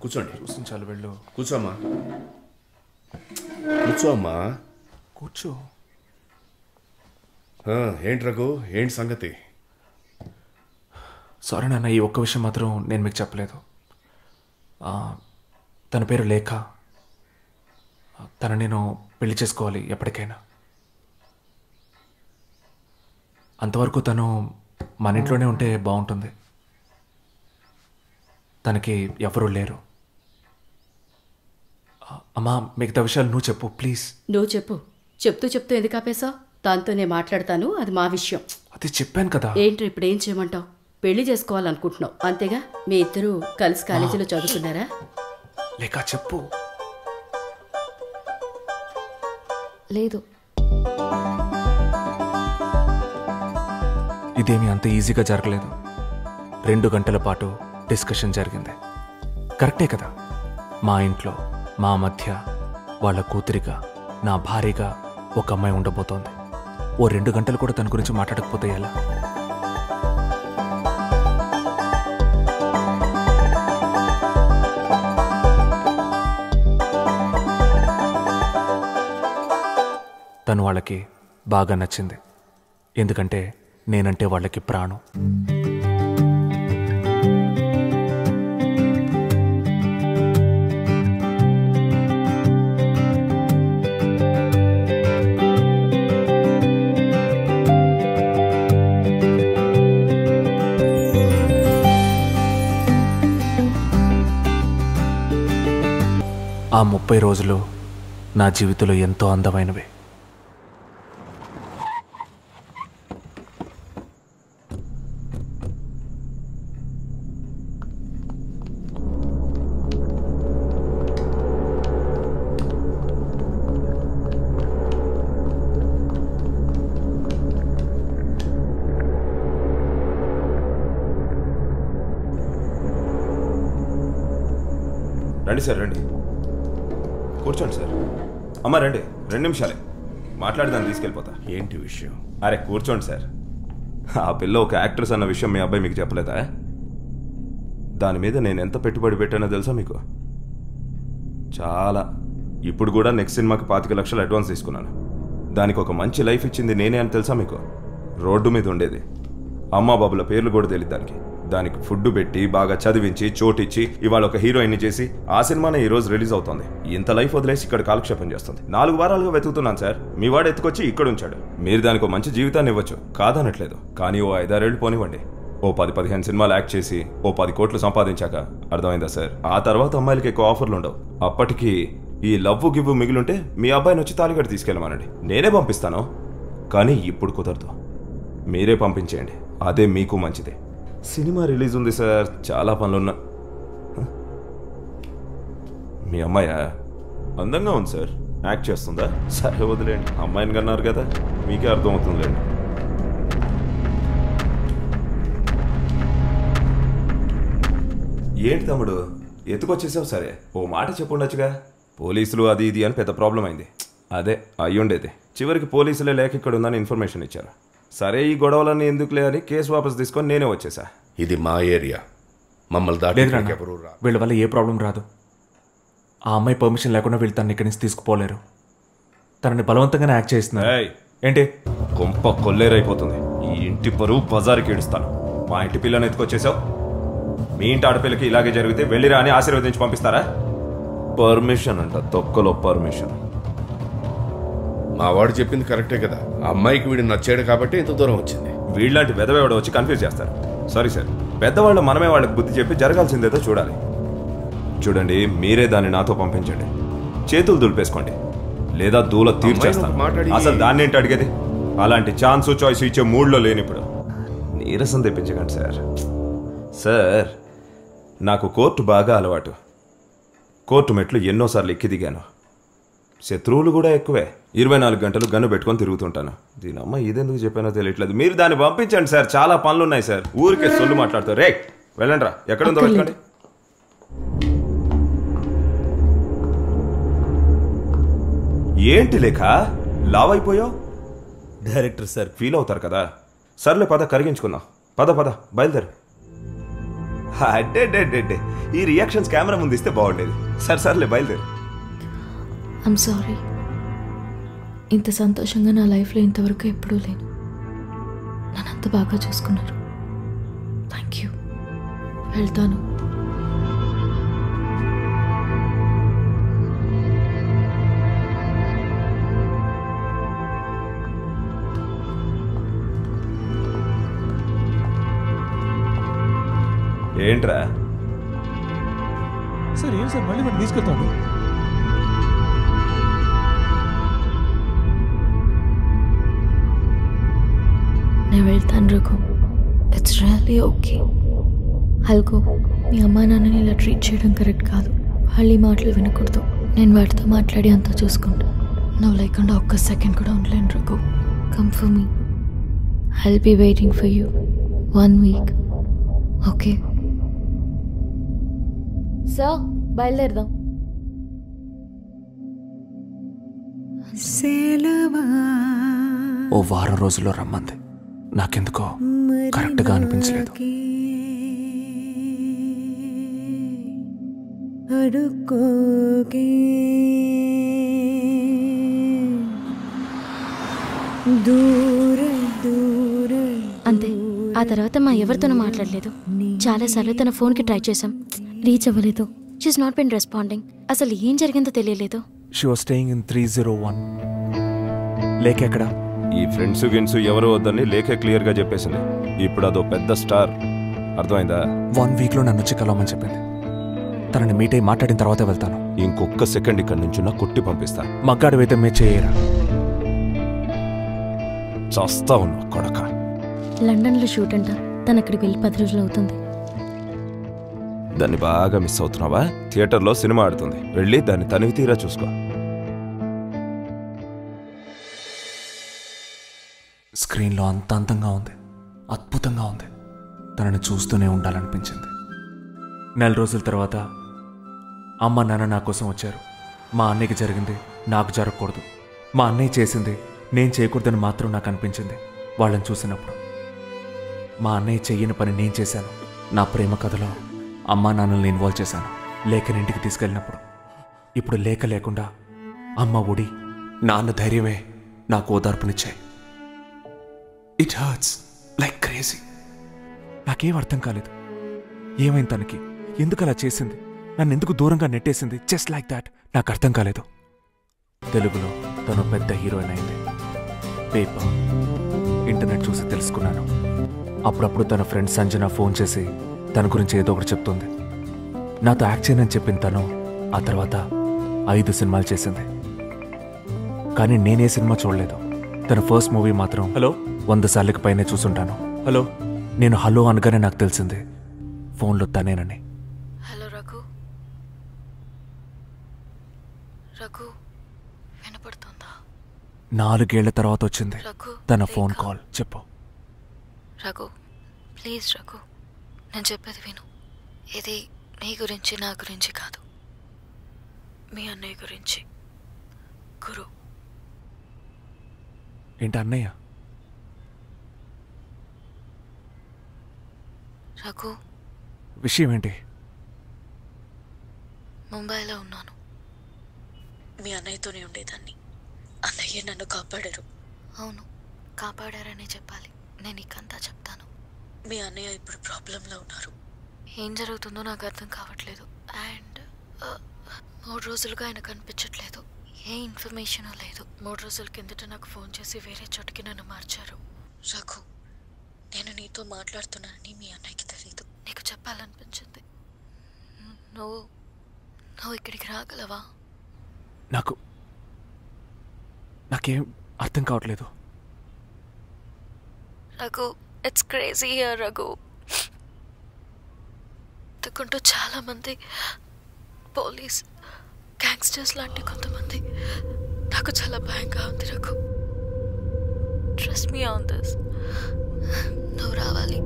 కూర్చోండి. చూసించాలి వెళ్ళు. కూర్చోమ్మా, కూర్చోమ్మా, కూర్చో. ఏంటి రఘు, ఏంటి సంగతి? సారీ నాన్న, ఈ ఒక్క విషయం మాత్రం నేను మీకు చెప్పలేదు. తన పేరు లేఖ. తను నేను పెళ్లి చేసుకోవాలి ఎప్పటికైనా. అంతవరకు తను మన ఇంట్లోనే ఉంటే బాగుంటుంది. తనకి ఎవరూ లేరు. అమ్మా, మిగతా విషయాలు నువ్వు చెప్పు ప్లీజ్. నువ్వు చెప్పు. చెప్తూ ఎందుకు ఆపేశావు? దాంతో నేను మాట్లాడతాను, అది మా విషయం. అది చెప్పాను కదా. ఏంటి ఇప్పుడు ఏం చేయమంటావు? పెళ్లి చేసుకోవాలనుకుంటున్నావు అంతేగా? మీ ఇద్దరు కలిసి కాలేజీలో చదువుకున్నారా? లేక చెప్పు. లేదు. ఇదేమీ అంత ఈజీగా జరగలేదు. 2 గంటల పాటు డిస్కషన్ జరిగింది. కరెక్టే కదా? మా ఇంట్లో మా మధ్య వాళ్ళ కూతురిగా, నా భార్యగా ఒక అమ్మాయి ఉండబోతోంది. ఓ 2 గంటలు కూడా తన గురించి మాట్లాడకపోతే ఎలా? తను వాళ్ళకి బాగా నచ్చింది. ఎందుకంటే నేనంటే వాళ్ళకి ప్రాణం. ఆ 30 రోజులు నా జీవితంలో ఎంతో అందమైనవి. రండి సార్, రండి, కూర్చోండి సార్. అమ్మ రండి, 2 నిమిషాలే మాట్లాడదాన్ని తీసుకెళ్ళిపోతా. ఏంటి విషయం? అరే కూర్చోండి సార్. ఆ పిల్ల ఒక యాక్ట్రెస్ అన్న విషయం మీ అబ్బాయి మీకు చెప్పలేదా? దాని మీద నేను ఎంత పెట్టుబడి పెట్టానో తెలుసా మీకు? చాలా. ఇప్పుడు కూడా నెక్స్ట్ సినిమాకి 25 లక్షలు అడ్వాన్స్ తీసుకున్నాను. దానికి ఒక మంచి లైఫ్ ఇచ్చింది నేనే అని తెలుసా మీకు? రోడ్డు మీద ఉండేది. అమ్మా బాబుల పేర్లు కూడా తెలియదు దానికి. దానికి ఫుడ్ పెట్టి బాగా చదివించి చోటిచ్చి ఇవాళ ఒక హీరోయిన్ని చేసి ఆ సినిమానే ఈరోజు రిలీజ్ అవుతుంది. ఇంత లైఫ్ వదిలేసి ఇక్కడ కాలక్షేపం చేస్తుంది. 4 వారాలుగా వెతుకుతున్నాను సార్. మీ వాడు ఎత్తుకొచ్చి ఇక్కడ ఉంచాడు. మీరు దానికి మంచి జీవితాన్ని ఇవ్వచ్చు, కాదనట్లేదు. కానీ ఓ 5-6 ఏళ్ళు పోనివ్వండి. ఓ 10-15 సినిమాలు యాక్ట్ చేసి ఓ 10 కోట్లు సంపాదించాక, అర్థమైందా సార్? ఆ తర్వాత అమ్మాయిలకి ఎక్కువ ఆఫర్లు ఉండవు. అప్పటికి ఈ లవ్వు గివ్వు మిగిలింటే మీ అబ్బాయిని వచ్చి తాలిగడ తీసుకెళ్ళమనండి, నేనే పంపిస్తాను. కానీ ఇప్పుడు కుదరదు, మీరే పంపించేయండి, అదే మీకు మంచిది. సినిమా రిలీజ్ ఉంది సార్, చాలా పనులున్నా. మీ అమ్మాయా? అందంగా ఉంది సార్. యాక్ట్ చేస్తుందా? సరే వదిలేండి, అమ్మాయిని కన్నారు కదా, మీకే అర్థమవుతుందిలేండి. ఏంటి తమ్ముడు ఎత్తుకొచ్చేసావు? సరే ఓ మాట చెప్పుండొచ్చుగా. పోలీసులు అది ఇది అని పెద్ద ప్రాబ్లం అయింది. అదే అయ్యుండేది. చివరికి పోలీసులే లేక ఇక్కడ ఉందని ఇన్ఫర్మేషన్ ఇచ్చారు. సరే ఈ గొడవలన్నీ ఎందుకులే అని కేసు వాపస్ తీసుకొని నేనే వచ్చేసా. ఇది మా ఏరియా, మమ్మల్ని దాటి ఎవరు రా. వీళ్ళ వల్ల ఏ ప్రాబ్లం రాదు. ఆ అమ్మాయి పర్మిషన్ లేకుండా వీళ్ళు తనని ఇక్కడి నుంచి తీసుకుపోలేరు. తనని బలవంతంగానే యాక్ట్ చేస్తున్నారు. ఏంటి కొంప కొల్లేరైపోతుంది. ఈ ఇంటి పరువు బజారుకి ఏడుస్తాను. మా ఇంటి పిల్లని ఎత్తుకొచ్చేసావు. మీ ఇంటి ఆడపిల్లకి ఇలాగే జరిగితే వెళ్ళిరా అని ఆశీర్వదించి పంపిస్తారా? పర్మిషన్ అంట, తొక్కలో పర్మిషన్. మా వాడు చెప్పింది కరెక్టే కదా. ఆ అమ్మాయికి వీడు నచ్చాడు కాబట్టి ఇంత దూరం వచ్చింది. వీళ్ళంటి వెదవేవాడు వచ్చి కన్ఫ్యూజ్ చేస్తారు. సారీ సార్, పెద్దవాళ్ళు మనమే వాళ్ళకి బుద్ధి చెప్పి జరగాల్సిందేదో చూడాలి. చూడండి, మీరే దాన్ని నాతో పంపించండి. చేతులు దులిపేసుకోండి, లేదా దూల తీర్చేస్తాను. అసలు దాన్ని ఏంటి అడిగేది? అలాంటి ఛాన్స్ చాయిస్ ఇచ్చే మూడ్లో లేనిప్పుడు నీరసం తెప్పించకండి సార్. సార్, నాకు కోర్టు బాగా అలవాటు. కోర్టు మెట్లు ఎన్నోసార్లు ఎక్కి దిగాను. శత్రువులు కూడా ఎక్కువే. 24 గంటలు గన్ను పెట్టుకొని తిరుగుతుంటాను. దీనమ్మ ఇదెందుకు చెప్పానో తెలియట్లేదు. మీరు దాన్ని పంపించండి సార్, చాలా పనులు ఉన్నాయి సార్. ఊరికే సొల్లు మాట్లాడుతారు. రే వెళ్ళండి రా, ఎక్కడుందో వెతకండి. ఏంటి లేఖ లావ్ అయిపోయావు? డైరెక్టర్ సార్ ఫీల్ అవుతారు కదా. సర్లే పద, కరిగించుకుందాం. పద పద, బయలుదేరు. అడ్డే ఈ రియాక్షన్స్ కెమెరా ముందు ఇస్తే బాగుండేది. సర్లే బయలుదేరు. I'm sorry. ఇంత సంతోషంగా నా లైఫ్లో ఇంతవరకు ఎప్పుడూ లేను. నన్ను అంత బాగా చూసుకున్నారు. Thank you. వెళ్తాను. ఏంట్రా సార్? ఏం సార్, మళ్ళీ మనం తీసుకెళ్తాను. నేను వెళ్తాను రఘు. It's really okay. హల్కో, మీ అమ్మా నాన్నని ఇలా ట్రీట్ చేయడం కరెక్ట్ కాదు. వాళ్ళు ఈ మాటలు వినకూడదు. నేను వాటితో మాట్లాడి అంతా చూసుకుంటా. నువ్వు లేకుండా ఒక్క సెకండ్ కూడా ఉండలేను Raghu. Come for me. I'll be waiting for you 1 week. Okay sir, బయలుదేరదాం. ఓ వారం రోజుల్లో రమ్మంది. నాకెందుకో కరెక్ట్గా అనిపించలేదు. అంతే. ఆ తర్వాత మా ఎవరితోనూ మాట్లాడలేదు. చాలాసార్లు తన ఫోన్కి ట్రై చేశాం, రీచ్ అవ్వలేదు. She's not been responding. అసలు ఏం జరిగిందో తెలియలేదు. She was staying in 301. లేక ఎక్కడ? ఈ ఫ్రెండ్స్ గిన్స్ ఎవరు వద్దని లేకే క్లియర్ గా చెప్పేసింది. ఇప్పుడు అదో పెద్ద స్టార్. అర్థమైందా? 1 weekలో నన్ను వచ్చి కలవమని చెప్పింది. తనని మీట్ అయి మాట్లాడిన తర్వాతే వెళ్తాను. ఇంకొక సెకండ్ ఇక్కడ నుంచి నా కొట్టి పంపిస్తా. మగ్గాడు అయితే మే చేయరా. చస్తా ఉన్నా కొడక. లండన్లో షూట్ అంట. తను అక్కడికి వెళ్ళి 10 రోజులు అవుతుంది. దాన్ని బాగా మిస్ అవుతున్నావా? థియేటర్లో సినిమా ఆడుతుంది, వెళ్ళి దాన్ని తనివి తీరా చూసుకో. స్క్రీన్లో అంత అందంగా ఉంది, అద్భుతంగా ఉంది. తనని చూస్తూనే ఉండాలనిపించింది. 4 రోజుల తర్వాత అమ్మ నాన్న నా కోసం వచ్చారు. మా అన్నయ్యకి జరిగింది నాకు జరగకూడదు, మా అన్నయ్య చేసింది నేను చేయకూడదని మాత్రం నాకు అనిపించింది వాళ్ళని చూసినప్పుడు. మా అన్నయ్య చెయ్యని పని నేను చేశాను. నా ప్రేమ కథలో అమ్మా నాన్నల్ని ఇన్వాల్వ్ చేశాను. లేఖని ఇంటికి తీసుకెళ్ళినప్పుడు. ఇప్పుడు లేఖ లేకుండా అమ్మ ఒడి, నాన్న ధైర్యమే నాకు ఓదార్పునిచ్చాయి. It hurts like crazy. నాకేం అర్థం కాలేదు. ఏమైంది తనకి? ఎందుకు అలా చేసింది? నన్ను ఎందుకు దూరంగా నెట్టేసింది? Just like that. నాకు అర్థం కాలేదు. తెలుగులో తను పెద్ద హీరోయిన్ అయింది. పేపర్, ఇంటర్నెట్ చూసి తెలుసుకున్నాను. అప్పుడప్పుడు తన ఫ్రెండ్ సంజన ఫోన్ చేసి తన గురించి ఏదో ఒకటి చెప్తుంది. నాతో యాక్ట్ చేయనని చెప్పిన తను ఆ తర్వాత 5 సినిమాలు చేసింది. కానీ నేనే సినిమా చూడలేదు. తన ఫస్ట్ మూవీ మాత్రం 100 సార్లకి పైనే చూసుంటాను. నేను హలో అనగానే నాకు తెలిసింది ఫోన్లో తనేనని. హలో రఘు. రఘు, వినపడుతుందా? 4 ఏళ్ల తర్వాత వచ్చింది తన ఫోన్ కాల్. చెప్పు రఘు, ప్లీజ్ రఘు, నేను చెప్పేది విను. ఇది నీ గురించి నా గురించి కాదు, మీ అన్నయ్య గురించి. గురు. ఏంటి అన్నయ్య? రఘు, విషయం ఏంటి? ముంబైలో ఉన్నాను. మీ అన్నయ్యతోనే ఉండేదాన్ని. అన్నయ్య నన్ను కాపాడారు. అవును, కాపాడారనే చెప్పాలి. నేను నీకంతా చెప్తాను. మీ అన్నయ్య ఇప్పుడు ప్రాబ్లంలో ఉన్నారు. ఏం జరుగుతుందో నాకు అర్థం కావట్లేదు. అండ్ 3 రోజులుగా ఆయన కనిపించట్లేదు. ఏ ఇన్ఫర్మేషన్ లేదు. 3 రోజుల కిందట నాకు ఫోన్ చేసి వేరే చోటుకి నన్ను మార్చారు. రఘు, నేను నీతో మాట్లాడుతున్నానని మీ అన్నయ్యకి తెలీదు. నీకు చెప్పాలనిపించింది. నువ్వు ఇక్కడికి రాగలవా? నాకేం అర్థం కావట్లేదు. Raghu, it's crazy here Raghu. తక్కుంటూ చాలా మంది పోలీస్, గ్యాంగ్స్టర్స్ లాంటి కొంతమంది. నాకు చాలా భయంగా ఉంది Raghu. Trust me on this. నువ్వు రావాలి.